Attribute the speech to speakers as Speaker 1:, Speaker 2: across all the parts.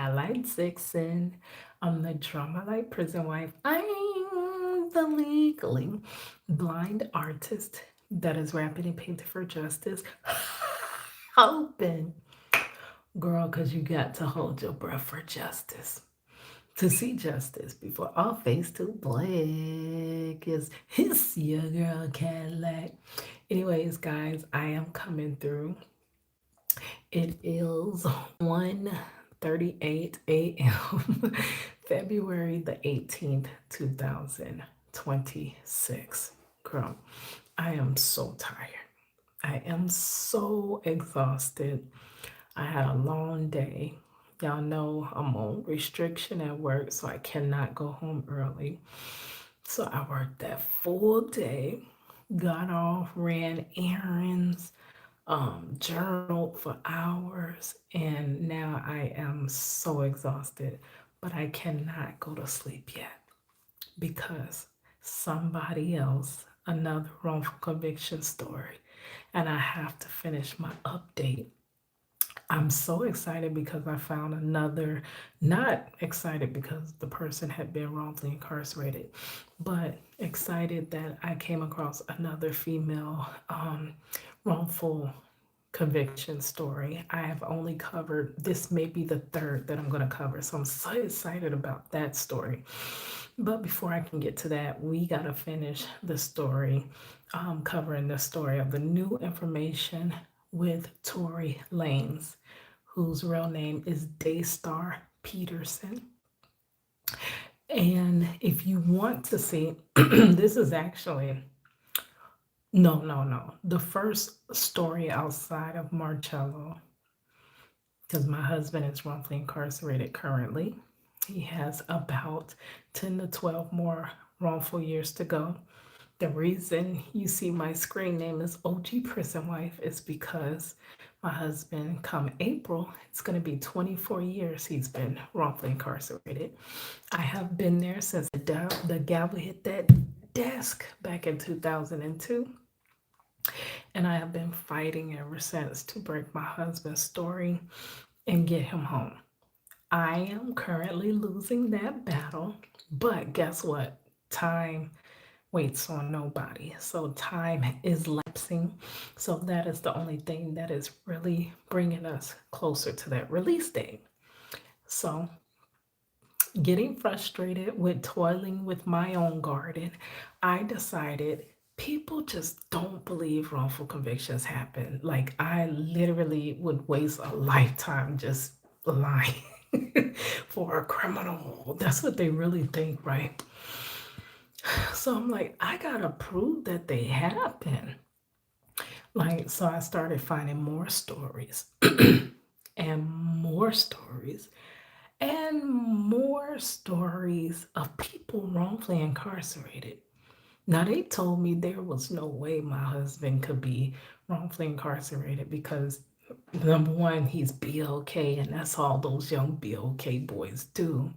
Speaker 1: Allied Sixen. I'm the drama like prison wife. I'm the legally blind artist that is rapping and painting for justice. Hoping, girl, because you got to hold your breath for justice. To see justice before all face too black is his your girl Cadillac. Anyways, guys, I am coming through. It is 1:38 a.m. February the 18th, 2026. Girl, I am so tired. I am so exhausted. I had a long day. Y'all know I'm on restriction at work, so I cannot go home early. So I worked that full day, got off, ran errands, journaled for hours, and now I am so exhausted, but I cannot go to sleep yet because somebody else, another wrongful conviction story, and I have to finish my update. I'm so excited because I found another, not excited because the person had been wrongfully incarcerated, but excited that I came across another female wrongful conviction story. I have only covered, this may be the third that I'm going to cover. So I'm so excited about that story. But before I can get to that, we got to finish the story, covering the story of the new information with Tory Lanez, whose real name is Daystar Peterson. And if you want to see, this is actually, no. The first story outside of Marcello, because my husband is wrongfully incarcerated currently. He has about 10 to 12 more wrongful years to go. The reason you see my screen name is OG Prison Wife is because my husband, come April, it's going to be 24 years he's been wrongfully incarcerated. I have been there since the gavel hit that desk back in 2002. And I have been fighting ever since to break my husband's story and get him home. I am currently losing that battle, but guess what? Time waits on nobody. So time is lapsing. So that is the only thing that is really bringing us closer to that release date. So getting frustrated with toiling with my own garden, I decided people just don't believe wrongful convictions happen. Like, I literally would waste a lifetime just lying for a criminal. That's what they really think, right? So I'm like, I gotta prove that they happen. Like, so I started finding more stories and more stories and more stories of people wrongfully incarcerated. Now, they told me there was no way my husband could be wrongfully incarcerated because, number one, he's BLK, and that's all those young BLK boys do.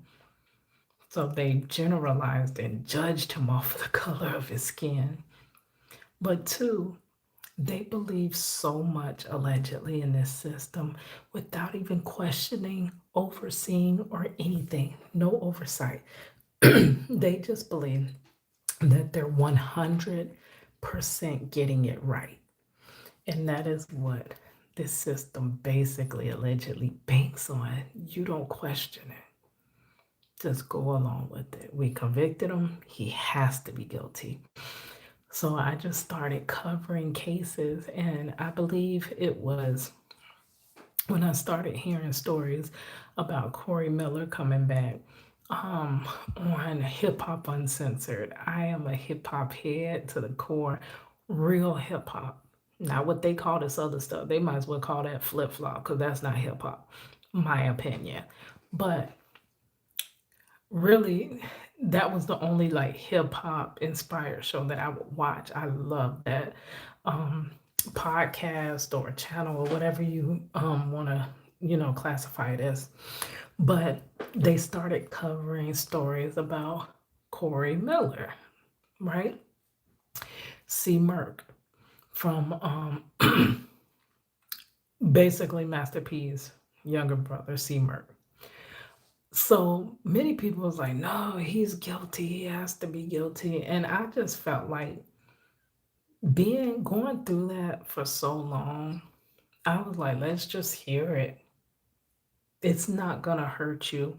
Speaker 1: So they generalized and judged him off of the color of his skin. But two, they believe so much allegedly in this system without even questioning, overseeing, or anything. No oversight. They just believe that they're 100% getting it right. And that is what this system basically allegedly banks on. You don't question it. Just go along with it. We convicted him. He has to be guilty. So I just started covering cases, and I believe it was when I started hearing stories about Corey Miller coming back on Hip Hop Uncensored. I am a hip hop head to the core, real hip hop. Not what they call this other stuff. They might as well call that flip flop because that's not hip hop, my opinion. But really, that was the only like hip hop inspired show that I would watch. I love that um, podcast or channel or whatever you want to, classify it as. But they started covering stories about Corey Miller, right? C. Merck from basically Master P's younger brother, C. Merck. So many people was like, no, he's guilty. He has to be guilty. And I just felt like being going through that for so long, I was like, let's just hear it. It's not going to hurt you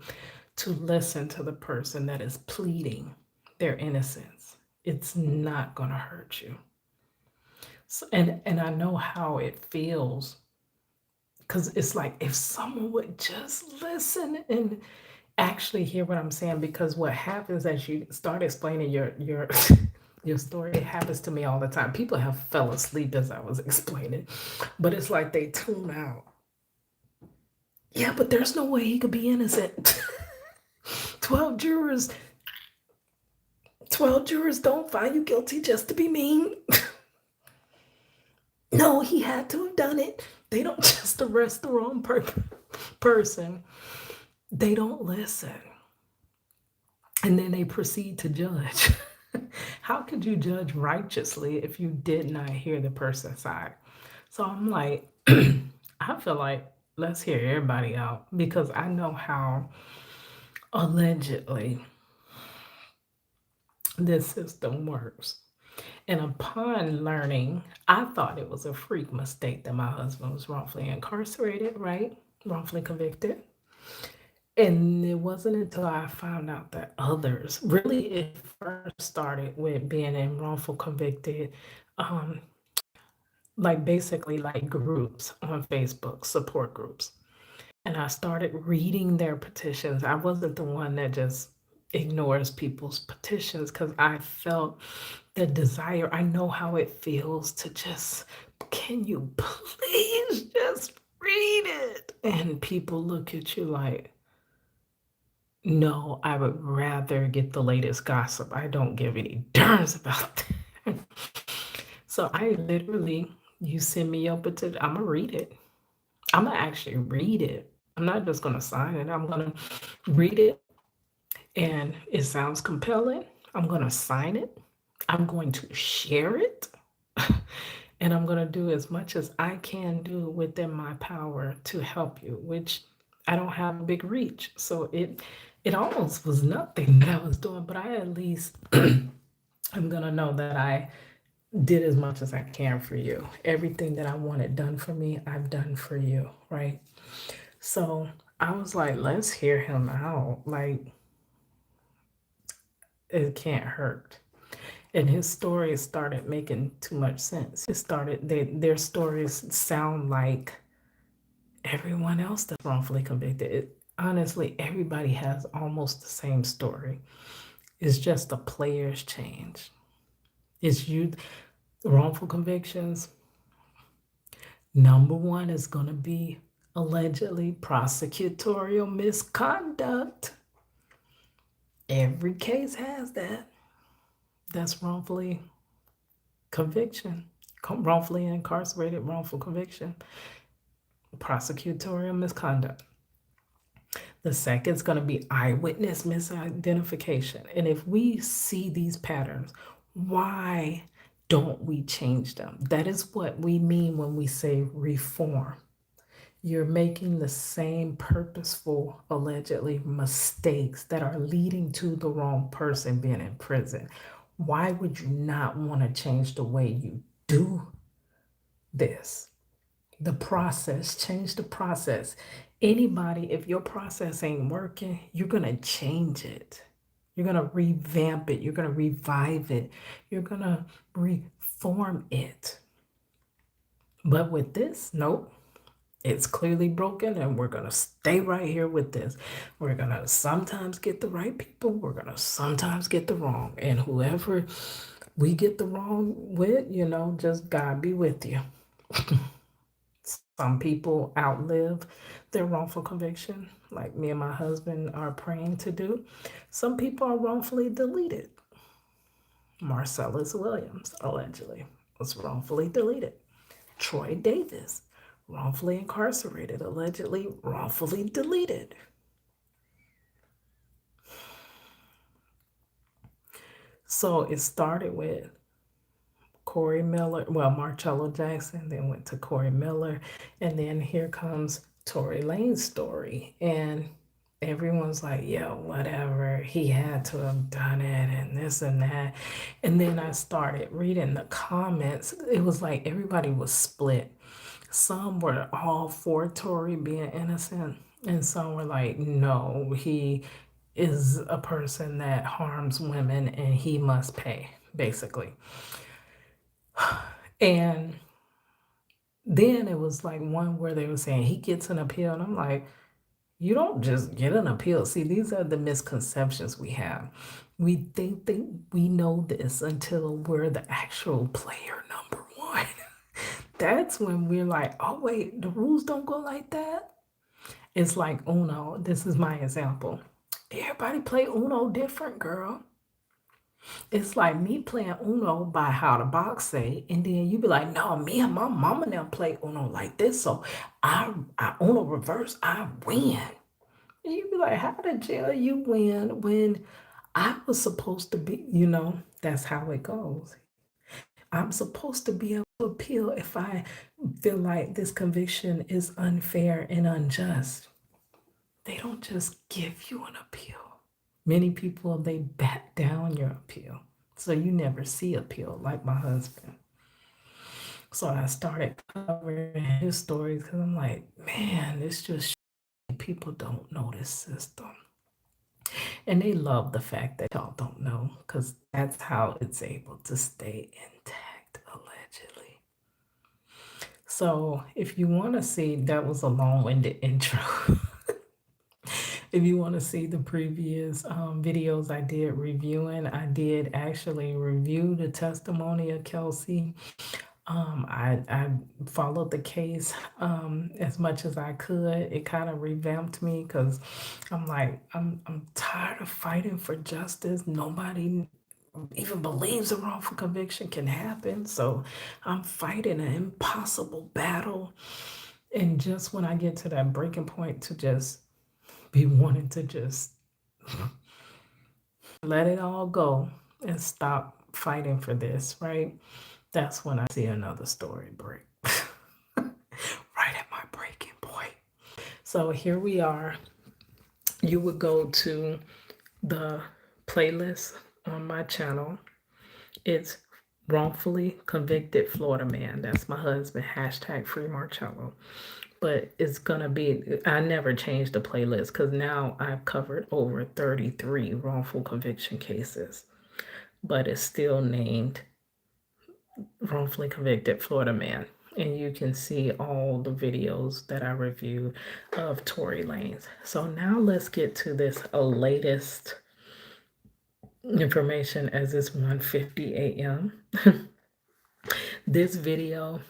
Speaker 1: to listen to the person that is pleading their innocence. It's not going to hurt you. So, and I know how it feels because it's like if someone would just listen and actually hear what I'm saying, because what happens as you start explaining your your story, it happens to me all the time. People have fell asleep as I was explaining, but it's like they tune out. Yeah, but there's no way he could be innocent. 12 jurors, 12 jurors don't find you guilty just to be mean. No, he had to have done it. They don't just arrest the wrong person. They don't listen. And then they proceed to judge. How could you judge righteously if you did not hear the person's side? So I'm like, I feel like let's hear everybody out because I know how allegedly this system works. And upon learning, I thought it was a freak mistake that my husband was wrongfully incarcerated, right? Wrongfully convicted. And it wasn't until I found out that others, really, it first started with being in wrongful convicted, um, like basically like groups on Facebook, support groups. And I started reading their petitions. I wasn't the one that just ignores people's petitions because I felt the desire. I know how it feels to just, can you please just read it? And people look at you like, no, I would rather get the latest gossip. I don't give any darns about that. So I literally, you send me your petition, I'm gonna read it. I'm gonna actually read it. I'm not just gonna sign it. I'm gonna read it, and it sounds compelling. I'm gonna sign it. I'm going to share it. And I'm going to do as much as I can do within my power to help you, which I don't have a big reach. So it almost was nothing that I was doing, but I at least I'm going to know that I did as much as I can for you. Everything that I wanted done for me, I've done for you, right? So I was like, let's hear him out. Like, it can't hurt. And his stories started making too much sense. It started, their stories sound like everyone else that's wrongfully convicted. Honestly, everybody has almost the same story. It's just the players change. It's you, wrongful convictions. Number one is going to be allegedly prosecutorial misconduct. Every case has that. That's wrongfully conviction, wrongfully incarcerated, wrongful conviction, prosecutorial misconduct. The second is going to be eyewitness misidentification. And if we see these patterns, why don't we change them? That is what we mean when we say reform. You're making the same purposeful, allegedly, mistakes that are leading to the wrong person being in prison. Why would you not want to change the way you do this? The process, change the process. Anybody, if your process ain't working, you're going to change it. You're going to revamp it. You're going to revive it. You're going to reform it. But with this, nope. It's clearly broken, and we're going to stay right here with this. We're going to sometimes get the right people. We're going to sometimes get the wrong. And whoever we get the wrong with, just God be with you. Some people outlive their wrongful conviction, like me and my husband are praying to do. Some people are wrongfully deleted. Marcellus Williams, allegedly, was wrongfully deleted. Troy Davis, wrongfully incarcerated, allegedly wrongfully deleted. So it started with Corey Miller, well, Marcello Jackson, then went to Corey Miller, and then here comes Tory Lane's story. And everyone's like, yeah, whatever. He had to have done it and this and that. And then I started reading the comments. It was like everybody was split. Some were all for Tory being innocent, and some were like, no, he is a person that harms women and he must pay, basically. And then it was like one where they were saying he gets an appeal, and I'm like, you don't just get an appeal. See, these are the misconceptions we have. We think that we know this until we're the actual player number one. That's when we're like, oh, wait, the rules don't go like that. It's like Uno. This is my example. Everybody play Uno different, girl. It's like me playing Uno by how the box say, and then you be like, no, me and my mama now play Uno like this, so I Uno reverse, I win. And you be like, how the hell you win when I was supposed to be, that's how it goes. I'm supposed to be able to appeal if I feel like this conviction is unfair and unjust. They don't just give you an appeal. Many people, they bat down your appeal. So you never see appeal, like my husband. So I started covering his stories because I'm like, man, it's just people don't know this system. And they love the fact that y'all don't know because that's how it's able to stay intact, allegedly. So if you want to see, that was a long-winded intro. If you want to see the previous videos I did reviewing, I did actually review the testimony of Kelsey. I followed the case as much as I could. It kind of revamped me because I'm like, I'm tired of fighting for justice. Nobody even believes a wrongful conviction can happen. So I'm fighting an impossible battle. And just when I get to that breaking point to just be wanting to just let it all go and stop fighting for this, right? That's when I see another story break. Right at my breaking point. So here we are. You would go to the playlist on my channel. It's Wrongfully Convicted Florida Man. That's my husband, hashtag Free Marcello. But it's gonna be, I never changed the playlist because now I've covered over 33 wrongful conviction cases, but it's still named Wrongfully Convicted Florida Man. And you can see all the videos that I reviewed of Tory Lanez. So now let's get to this latest information as it's 1:50 a.m. This video,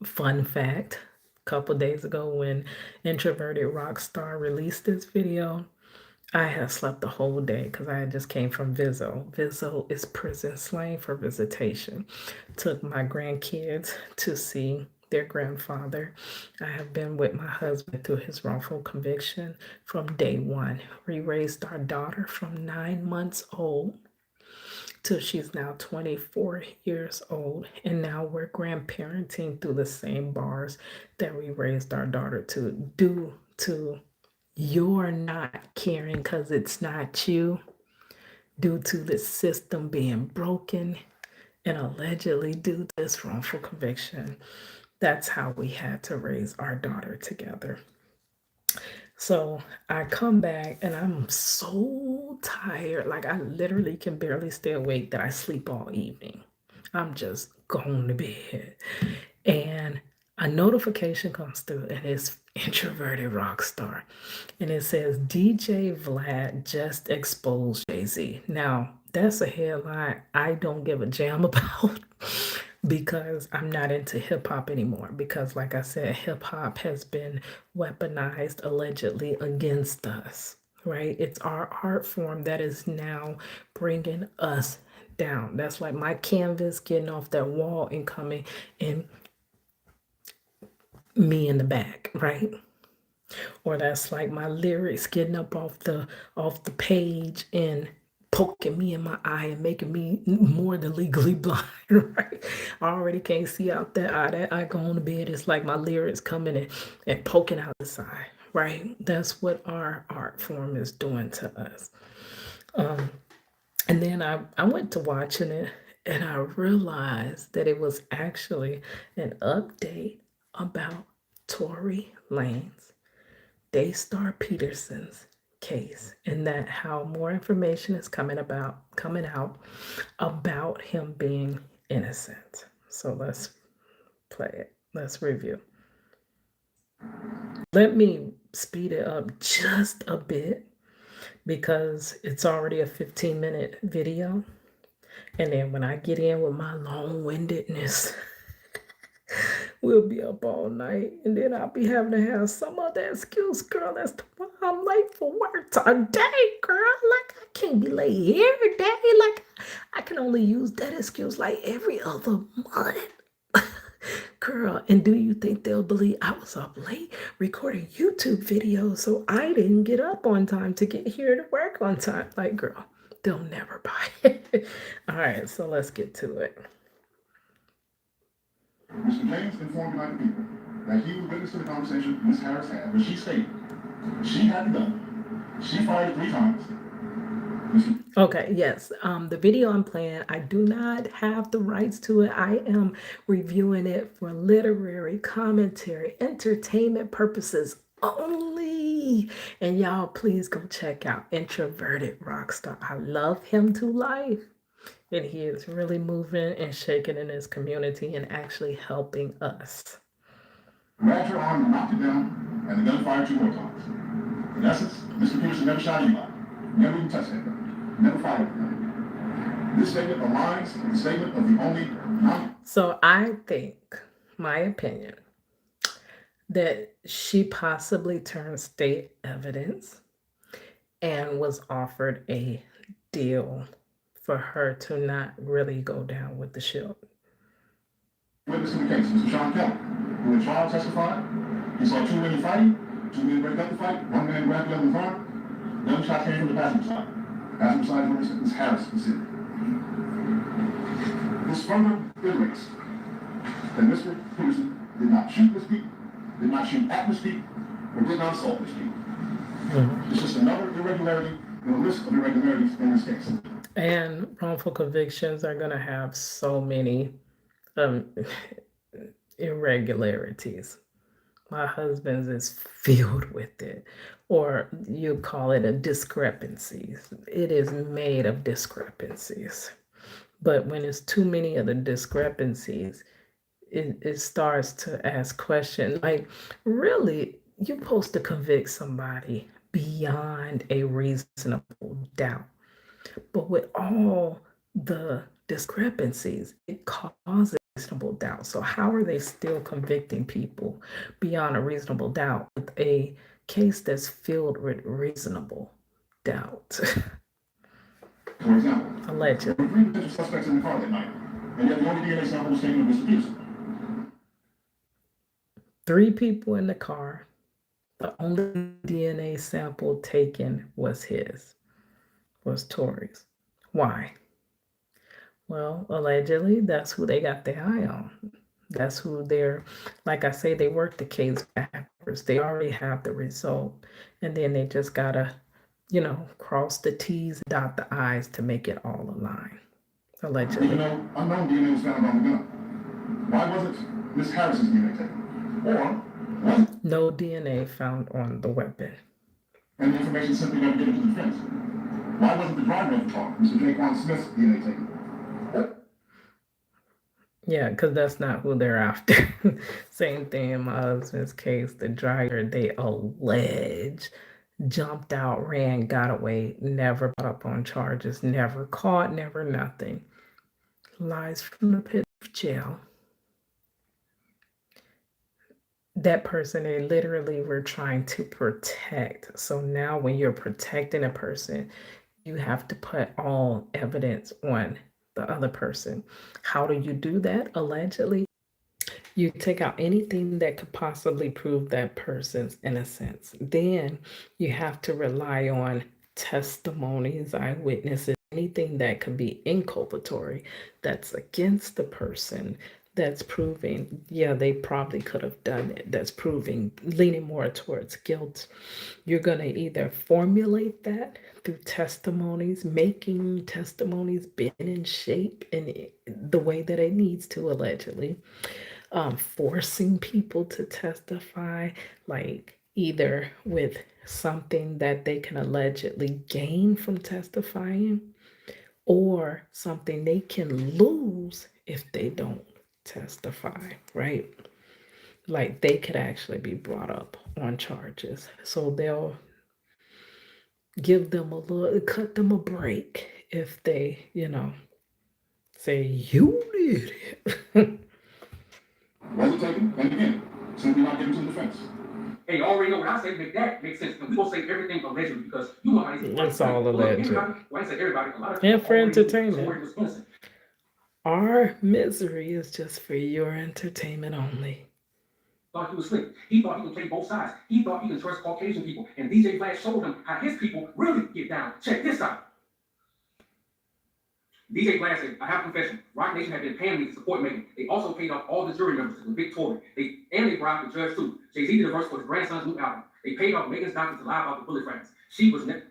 Speaker 1: fun fact, a couple days ago when Introverted Rockstar released this video, I had slept the whole day because I just came from Vizzo. Vizzo is prison slang for visitation. Took my grandkids to see their grandfather. I have been with my husband through his wrongful conviction from day one. We raised our daughter from 9 months old till she's now 24 years old. And now we're grandparenting through the same bars that we raised our daughter to, due to you're not caring because it's not you, due to the system being broken, and allegedly due to this wrongful conviction. That's how we had to raise our daughter together. So I come back and I'm so tired. Like I literally can barely stay awake that I sleep all evening. I'm just going to bed. And a notification comes through and it's Introverted Rockstar. And it says DJ Vlad just exposed Jay-Z. Now, that's a headline I don't give a jam about because I'm not into hip hop anymore. Because, like I said, hip hop has been weaponized allegedly against us, right? It's our art form that is now bringing us down. That's like my canvas getting off that wall and coming and me in the back, right? Or that's like my lyrics getting up off the page and poking me in my eye and making me more than legally blind, right? I already can't see out that eye. That eye going to bed. It's like my lyrics coming and poking out the side, right? That's what our art form is doing to us. Um, and then I went to watching it and I realized that it was actually an update about Tory Lanez, Daystar Peterson's case, and that how more information is coming out about him being innocent. So let's play it. Let's review. Let me speed it up just a bit because it's already a 15-minute video. And then when I get in with my long-windedness, we'll be up all night. And then I'll be having to have some other excuse, girl, as to why I'm late for work today, girl. Like, I can't be late every day. Like, I can only use that excuse like every other month. Girl, and do you think they'll believe I was up late recording YouTube videos so I didn't get up on time to get here to work on time? Like, girl, they'll never buy it. All right, so let's get to it.
Speaker 2: Mr. James informed United People that he was witness to the conversation Ms. Harris had, where she stated she had the gun. She fired 3 times.
Speaker 1: Okay, yes. The video I'm playing, I do not have the rights to it. I am reviewing it for literary commentary, entertainment purposes only. And y'all, please go check out Introverted Rockstar. I love him to life. And he is really moving and shaking in his community and actually helping us.
Speaker 2: Grabbed her arm and knocked it down, and the gun fired 2 more times. In essence, Mr. Peterson never shot anybody. Never even touched that gun. Never fired a gun. This statement aligns with the statement of the only
Speaker 1: So I think, my opinion, that she possibly turned state evidence and was offered a deal for her to not really go down with the ship.
Speaker 2: Witness in the case, Mr. Sean Kelly, who in trial testified, he saw 2 men fighting, 2 men break up the fight, 1 man grabbed the other in front, gunshots came from the passenger side. Passenger side witness Ms. Harris considered. This further iterates that Mr. Peterson did not shoot Ms. Peter, did not shoot at Ms. Peter, or did not assault Ms. Peter. It's just another irregularity in a list of irregularities in this case.
Speaker 1: And wrongful convictions are going to have so many irregularities. My husband's is filled with it, or you call it a discrepancy. It is made of discrepancies. But when it's too many of the discrepancies, it starts to ask questions like, really, you're supposed to convict somebody beyond a reasonable doubt. But with all the discrepancies, it causes reasonable doubt. So how are they still convicting people beyond a reasonable doubt with a case that's filled with reasonable doubt?
Speaker 2: For example,
Speaker 1: Allegedly.
Speaker 2: there were 3 potential suspects in the car that night, and yet the only DNA sample was taken of Mr. Peterson.
Speaker 1: 3 people in the car. The only DNA sample taken was Tory's. Why? Well, allegedly, that's who they got their eye on. That's who they're, like I say, they work the case backwards. They already have the result. And then they just got to, cross the T's, dot the I's to make it all align. Allegedly.
Speaker 2: Even though unknown DNA was found on the gun, why wasn't Ms. Harris's DNA taken? Or wasn't
Speaker 1: no DNA found on the weapon?
Speaker 2: And the information simply never given to the defense. Why wasn't the driver of the car, Mr. Jaquan Smith's DNA taken?
Speaker 1: Yeah, because that's not who they're after. Same thing in my husband's case. The driver, they allege, jumped out, ran, got away, never brought up on charges, never caught, never nothing. Lies from the pit of jail. That person, they literally were trying to protect. So now when you're protecting a person, you have to put all evidence on the other person. How do you do that? Allegedly, you take out anything that could possibly prove that person's innocence. Then you have to rely on testimonies, eyewitnesses, anything that can be inculpatory, that's against the person, that's proving, yeah, they probably could have done it, that's proving, leaning more towards guilt. You're going to either formulate that through testimonies, making testimonies bend in shape in the way that it needs to, allegedly, forcing people to testify, like either with something that they can allegedly gain from testifying, or something they can lose if they don't testify, right? Like they could actually be brought up on charges. So they'll give them a little, cut them a break if they, say, you did it.
Speaker 2: Was it taken? And again, simply not given to the defense.
Speaker 3: Hey, you already know when I say make that make sense, and we gonna say everything allegedly because you know how these
Speaker 1: It's all alleged.
Speaker 3: When I say everybody, a lot of
Speaker 1: And for
Speaker 3: already knew
Speaker 1: entertainment.
Speaker 3: Tory was innocent.
Speaker 1: Our misery is just for your entertainment only.
Speaker 3: Thought he was slick. He thought he could play both sides. He thought he could trust Caucasian people. And DJ Flash showed him how his people really get down. Check this out. DJ Flash said, I have a confession. Rock Nation had been paying me to support Megan. They also paid off all the jury members to convict Tory. They bribed the judge too. Jay-Z did a verse for his grandson's new album. They paid off Megan's doctor to lie about the bullet fragments. She was never.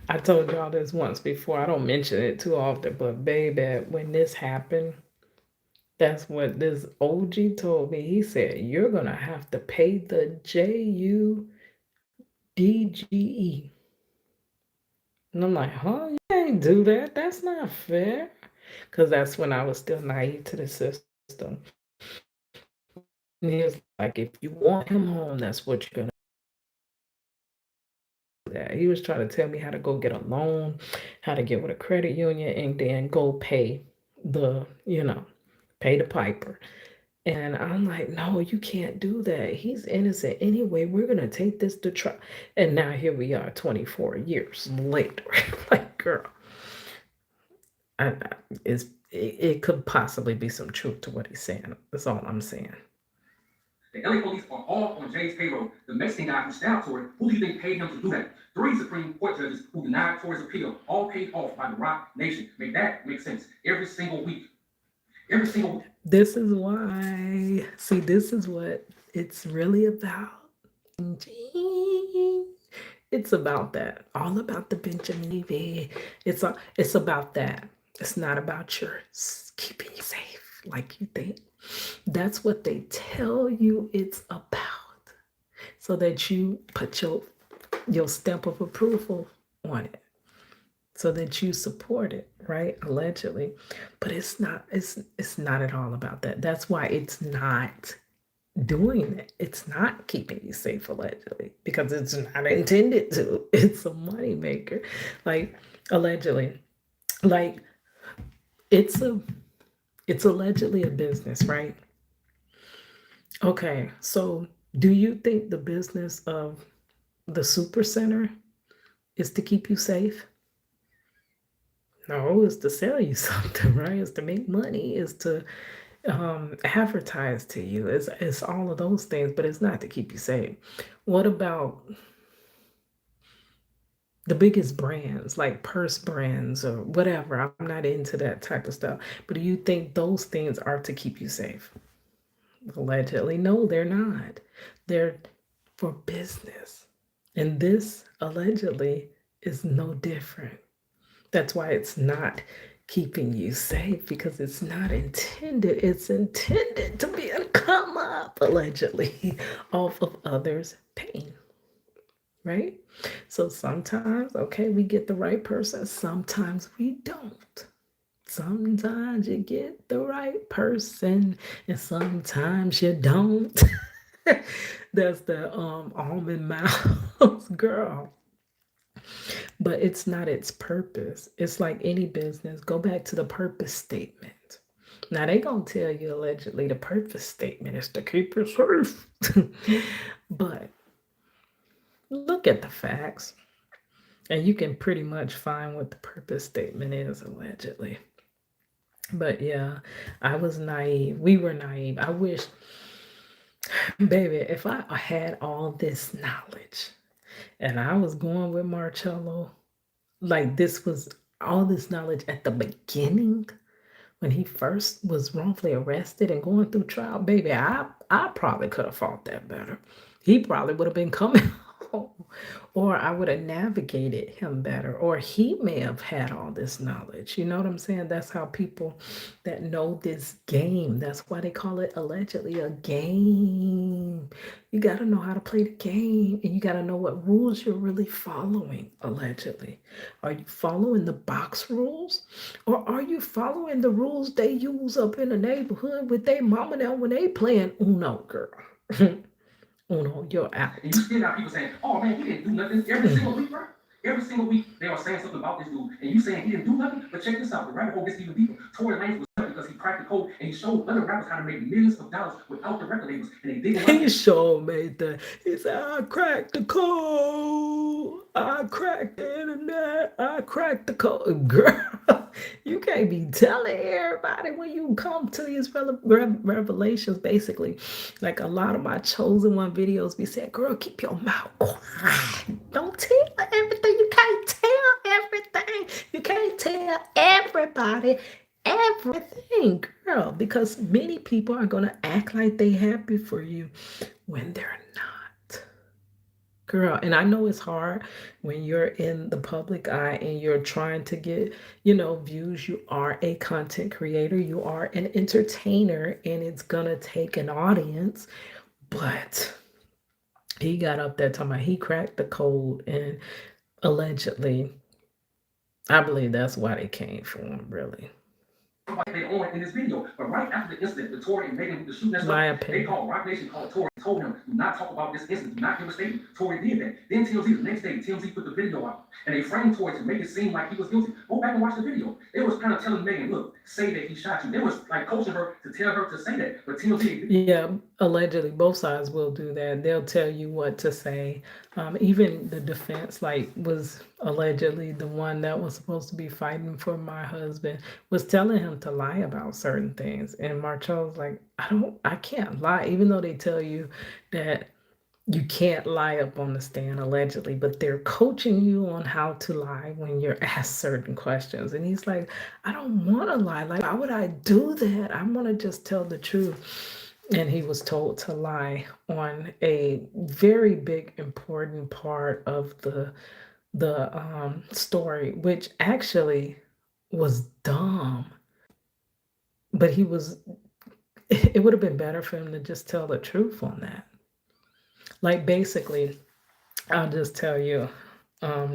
Speaker 1: I told y'all this once before. I don't mention it too often, but baby, when this happened, that's what this OG told me. He said, you're going to have to pay the JUDGE. And I'm like, huh? You can't do that. That's not fair. Because that's when I was still naive to the system. And he was like, if you want him home, that's what you're going to do. That. He was trying to tell me how to go get a loan, how to get with a credit union, and then go pay the, pay the piper. And I'm like, no, you can't do that. He's innocent anyway. We're going to take this to trial. And now here we are 24 years later. Like, girl, it could possibly be some truth to what he's saying. That's all I'm saying.
Speaker 3: The LA police are all on Jay's payroll. The Mexican guy who stabbed Tory, who do you think paid him to do that? 3 Supreme Court judges who denied Tory's appeal, all paid off by the Rock Nation. Make that make sense every single week. Every single week.
Speaker 1: This is why, see, this is what it's really about. It's about that. All about the Benjamin Levy. It's about that. It's not about your keeping you safe like you think. That's what they tell you it's about, so that you put your stamp of approval on it, so that you support it, right? Allegedly. But it's not at all about that. That's why it's not doing it. It's not keeping you safe, allegedly, because it's not intended to. It's a moneymaker. Like, allegedly. Like, it's allegedly a business, right? Okay, so do you think the business of the super center is to keep you safe? No, it's to sell you something, right? It's to make money, it's to advertise to you. It's all of those things, but it's not to keep you safe. What about the biggest brands, like purse brands or whatever? I'm not into that type of stuff. But do you think those things are to keep you safe? Allegedly, no, they're not. They're for business. And this allegedly is no different. That's why it's not keeping you safe, because it's not intended. It's intended to be a come up, allegedly, off of others' pain. Right? So sometimes, okay, we get the right person. Sometimes we don't. Sometimes you get the right person, and sometimes you don't. That's the almond mouse girl. But it's not its purpose. It's like any business. Go back to the purpose statement. Now they gonna tell you allegedly the purpose statement is to keep you safe. But look at the facts, and you can pretty much find what the purpose statement is allegedly. But yeah, I was naive. We were naive. I wish, baby, if I had all this knowledge and I was going with Marcello, like this was all this knowledge at the beginning when he first was wrongfully arrested and going through trial, baby, I probably could have fought that better. He probably would have been coming home, or I would have navigated him better, or he may have had all this knowledge. You know what I'm saying? That's how people that know this game, that's why they call it allegedly a game. You got to know how to play the game, and you got to know what rules you're really following, allegedly. Are you following the box rules, or are you following the rules they use up in the neighborhood with their mama now when they playing Uno, girl? Uno, you're out.
Speaker 3: And you still got people saying, oh man, he didn't do nothing every single week, bro. Every single week they are saying something about this dude, and you saying he didn't do nothing. But check this out, the rabbit hole gets even deeper. Tory Lanez was stuck because he cracked the code and he showed other rappers how to make millions of dollars without the record labels, and they didn't.
Speaker 1: He sure made that. He said, I cracked the code. I cracked the internet. I cracked the code. Girl, you can't be telling everybody when you come to these revelations, basically. Like a lot of my chosen one videos be saying, girl, keep your mouth quiet. Don't tell everything. You can't tell everything. You can't tell everybody everything, girl, because many people are going to act like they happy for you when they're not, girl. And I know it's hard when you're in the public eye and you're trying to get, views. You are a content creator, you are an entertainer, and it's going to take an audience. But he got up there talking about he cracked the code, and allegedly, I believe that's why they came for him, really.
Speaker 3: They on in this video, but right after the incident, the Tory and Megan, the shooting and stuff, they called Rock Nation, called Tory, told him, do not talk about this incident, do not give a statement. Tory did that. Then TMZ, the next day, TMZ put the video out, and they framed Tory to make it seem like he was guilty. Go back and watch the video. They was kind of telling Megan, look, say that he shot you. They was like coaching her to tell her to say that, but TMZ.
Speaker 1: Yeah, allegedly, both sides will do that. They'll tell you what to say. Even the defense, was allegedly the one that was supposed to be fighting for my husband, was telling him to lie about certain things. And Marcel's like, I can't lie, even though they tell you that you can't lie up on the stand, allegedly, but they're coaching you on how to lie when you're asked certain questions. And he's like, I don't want to lie. Like, why would I do that? I want to just tell the truth. And he was told to lie on a very big, important part of the story, which actually was dumb. But it would have been better for him to just tell the truth on that. Like, basically, I'll just tell you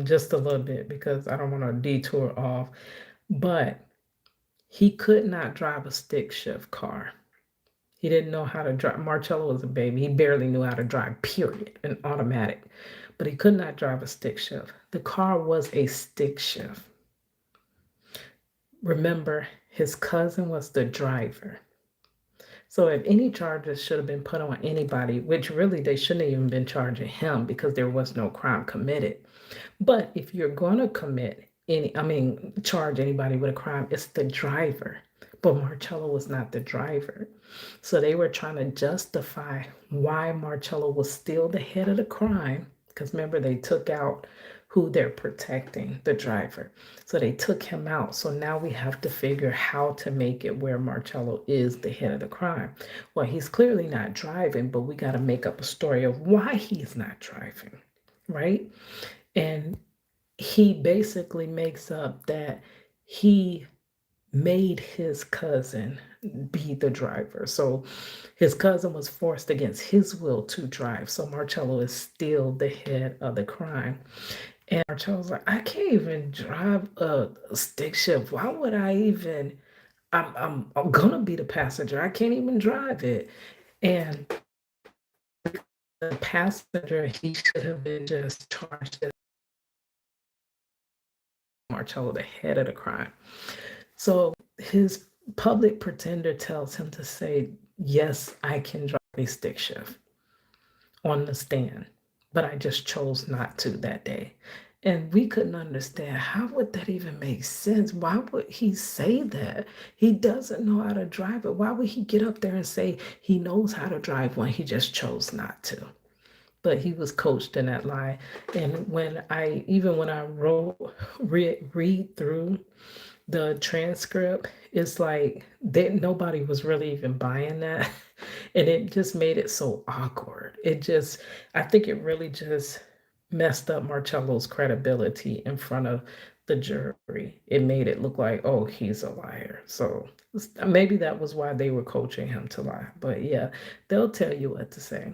Speaker 1: just a little bit because I don't want to detour off, but he could not drive a stick shift car. He didn't know how to drive. Marcello was a baby. He barely knew how to drive, period, an automatic. But he could not drive a stick shift. The car was a stick shift. Remember, his cousin was the driver. So if any charges should have been put on anybody, which really they shouldn't have even been charging him because there was no crime committed. But if you're going to charge anybody with a crime, it's the driver. But Marcello was not the driver. So they were trying to justify why Marcello was still the head of the crime. Because remember, they took out who they're protecting, the driver. So they took him out. So now we have to figure how to make it where Marcello is the head of the crime. Well, he's clearly not driving, but we got to make up a story of why he's not driving, right? And he basically makes up that he made his cousin be the driver. So his cousin was forced against his will to drive. So Marcello is still the head of the crime. And Marcello's like, I can't even drive a stick shift. Why would I even? I'm gonna be the passenger. I can't even drive it. And the passenger, he should have been just charged as Marcello, the head of the crime. So his public pretender tells him to say, yes, I can drive a stick shift on the stand, but I just chose not to that day. And we couldn't understand, how would that even make sense? Why would he say that? He doesn't know how to drive it. Why would he get up there and say he knows how to drive one? He just chose not to. But he was coached in that lie. And when I read through the transcript is like nobody was really even buying that. And it just made it so awkward. I think it really just messed up Marcello's credibility in front of the jury. It made it look like, oh, he's a liar. So maybe that was why they were coaching him to lie. But yeah, they'll tell you what to say.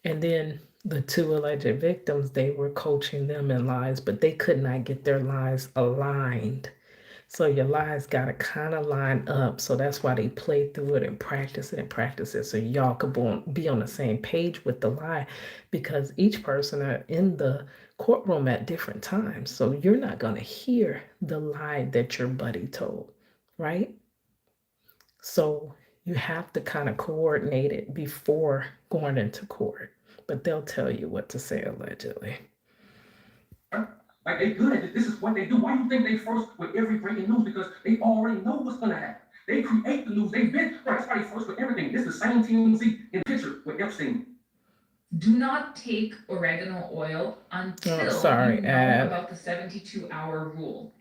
Speaker 1: And then the two alleged victims, they were coaching them in lies, but they could not get their lies aligned. So your lies got to kind of line up. So that's why they play through it and practice it and practice it. So y'all could be on the same page with the lie, because each person are in the courtroom at different times. So you're not going to hear the lie that your buddy told, right? So you have to kind of coordinate it before going into court. But they'll tell you what to say allegedly.
Speaker 3: Like, they good at it. This is what they do. Why do you think they first with every breaking news? Because they already know what's gonna happen. They create the news. They've been, right, that's why they first with everything. This is the same team you see in the picture with Epstein.
Speaker 4: Do not take oregano oil until you know about the 72-hour rule.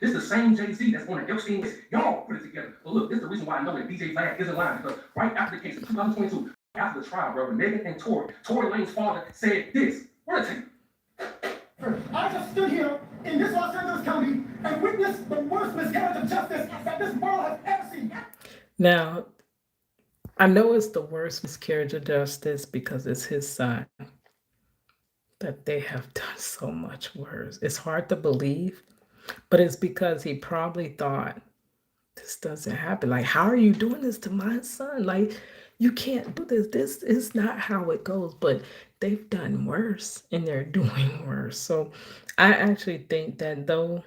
Speaker 3: This is the same Jay-Z that's on the Epstein list. Y'all put it together. But look, this is the reason why I know that DJ Vlad isn't lying, because right after the case in 2022, after the trial, brother, Megan and Tory Lanez's father said this. What a tape.
Speaker 5: I just stood here in this Los Angeles County and witnessed the worst miscarriage of justice that this world has ever seen.
Speaker 1: Now, I know it's the worst miscarriage of justice because it's his son, but they have done so much worse. It's hard to believe, but it's because he probably thought, this doesn't happen. Like, how are you doing this to my son? Like, you can't do this. This is not how it goes. But they've done worse and they're doing worse. So I actually think that though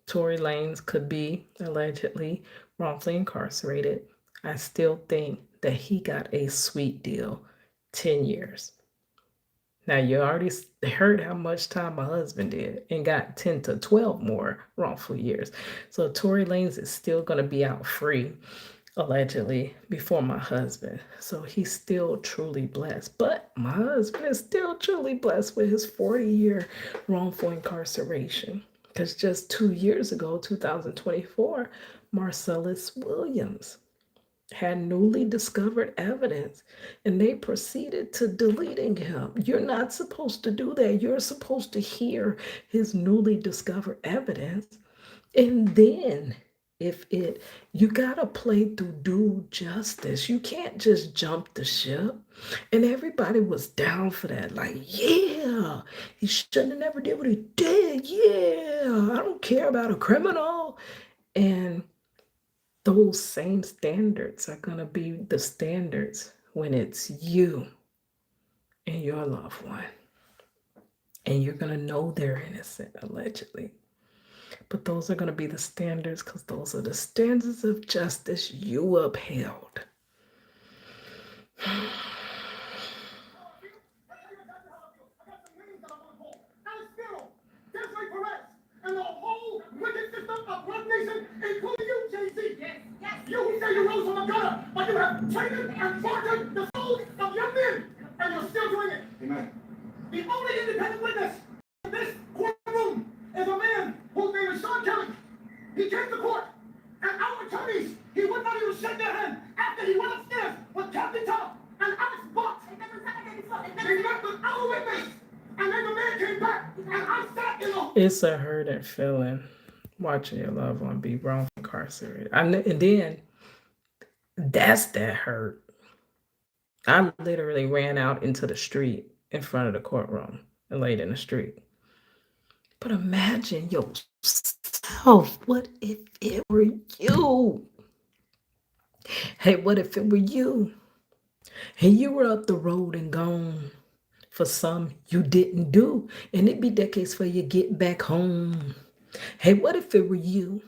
Speaker 1: Tory Lanez could be allegedly wrongfully incarcerated, I still think that he got a sweet deal, 10 years. Now, you already heard how much time my husband did and got 10 to 12 more wrongful years. So Tory Lanez is still going to be out free, allegedly, before my husband. So he's still truly blessed. But my husband is still truly blessed with his 40-year wrongful incarceration. Because just 2 years ago, 2024, Marcellus Williams had newly discovered evidence and they proceeded to deleting him. You're not supposed to do that. You're supposed to hear his newly discovered evidence. And then you gotta play through due justice. You can't just jump the ship. And everybody was down for that. Like, yeah, he shouldn't have never did what he did. Yeah, I don't care about a criminal. And those same standards are going to be the standards when it's you and your loved one. And you're going to know they're innocent, allegedly. But those are going to be the standards because those are the standards of justice you upheld.
Speaker 5: And the whole wicked system of Black Nation, including you, Jay-Z. Yes. You who say you rose from the gutter, but you have traded and bartered the souls of young men, and you're still doing it.
Speaker 2: Amen.
Speaker 5: The only independent witness in this courtroom is a man whose name is Sean Kelly. He came to court, and our attorneys, he would not even shake their hand after he went upstairs with Captain Tom and Alex Buck. They met with our witness. And then the man came back, and I sat in the...
Speaker 1: It's a hurting feeling watching your loved one be wrongfully incarcerated. And then that's that hurt. I literally ran out into the street in front of the courtroom and laid in the street. But imagine yourself. What if it were you? Hey, what if it were you? And you were up the road and gone. For some, you didn't do. And it'd be decades for you get back home. Hey, what if it were you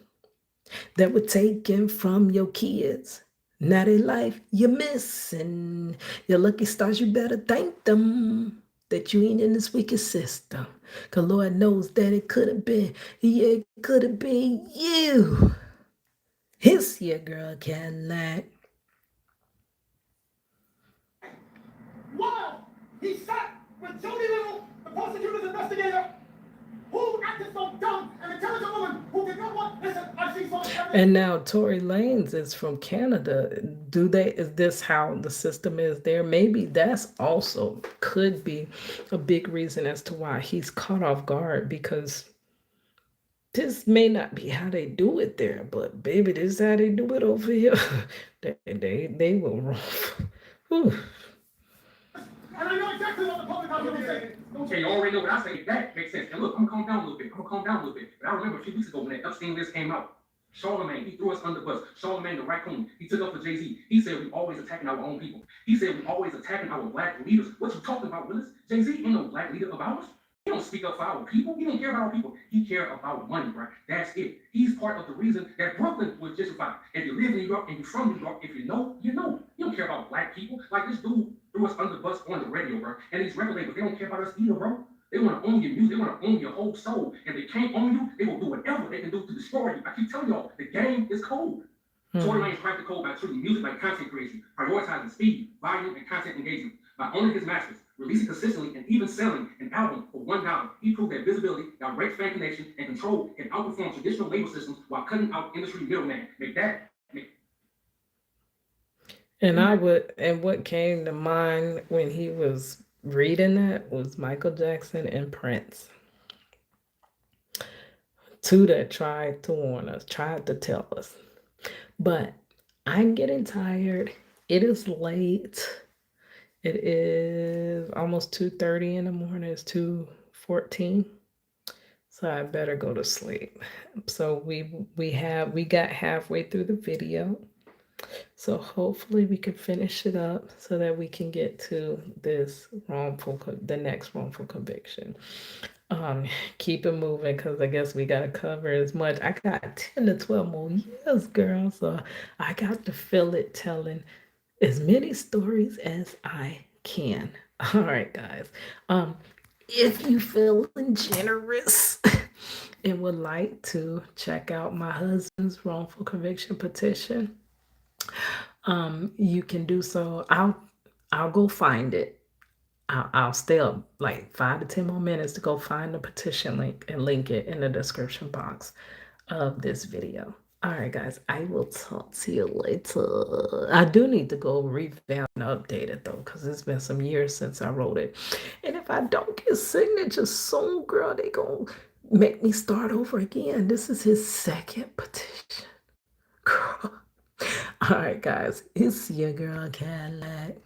Speaker 1: that were taken from your kids? Now their life you're missing. Your lucky stars, you better thank them that you ain't in this wicked system. Because Lord knows that it could have been, yeah, it could have been you. It's your girl Cadillac.
Speaker 5: Wow! He sat with Jody Little, the prosecutor's investigator, who acted so dumb, and intelligent woman who did not want, listen, I
Speaker 1: And now Tory Lanez is from Canada. Is this how the system is there? Maybe that's also could be a big reason as to why he's caught off guard, because this may not be how they do it there, but baby, this is how they do it over here. they will run.
Speaker 5: And I know exactly what the public are going to say.
Speaker 3: Okay, you already know what I say. That makes sense. And look, I'm gonna calm down a little bit. But I remember a few weeks ago when that Epstein list came out. Charlemagne, he threw us under the bus. Charlemagne the raccoon, he took up for Jay-Z. He said we always attacking our own people. He said we always attacking our black leaders. What you talking about, Willis? Jay-Z ain't no black leader of ours. He don't speak up for our people. He don't care about our people. He care about money, right? That's it. He's part of the reason that Brooklyn was gentrified. If you live in New York and you're from New York, if you know, you know. You don't care about black people. Like this dude threw us under the bus on the radio, bro. And these record labels, they don't care about us either, bro. They want to own your music. They want to own your whole soul. And they can't own you. They will do whatever they can do to destroy you. I keep telling y'all, the game is cold. Tory Lanez cracked the code by treating music like content creation, prioritizing speed, volume, and content engagement. By owning his masters, releasing consistently, and even selling an album for $1, he proved that visibility, direct fan connection, and control can outperform traditional label systems while cutting out industry middleman.
Speaker 1: And what came to mind when he was reading that was Michael Jackson and Prince. Two that tried to warn us, tried to tell us. But I'm getting tired. It is late. It is almost 2:30 in the morning. It's 2:14. So I better go to sleep. So we got halfway through the video. So hopefully we can finish it up so that we can get to the next wrongful conviction. Keep it moving, because I guess we got to cover as much. I got 10 to 12 more years, girl. So I got to fill it telling as many stories as I can. All right, guys. If you feeling generous and would like to check out my husband's wrongful conviction petition, you can do so. I'll go find it. I'll stay up like 5 to 10 more minutes to go find the petition link and link it in the description box of this video. All right, guys, I will talk to you later. I do need to go revamp and update it, though, because it's been some years since I wrote it. And if I don't get signatures soon, girl, they going to make me start over again. This is his second petition. Girl. All right, guys, it's your girl, Cadillac.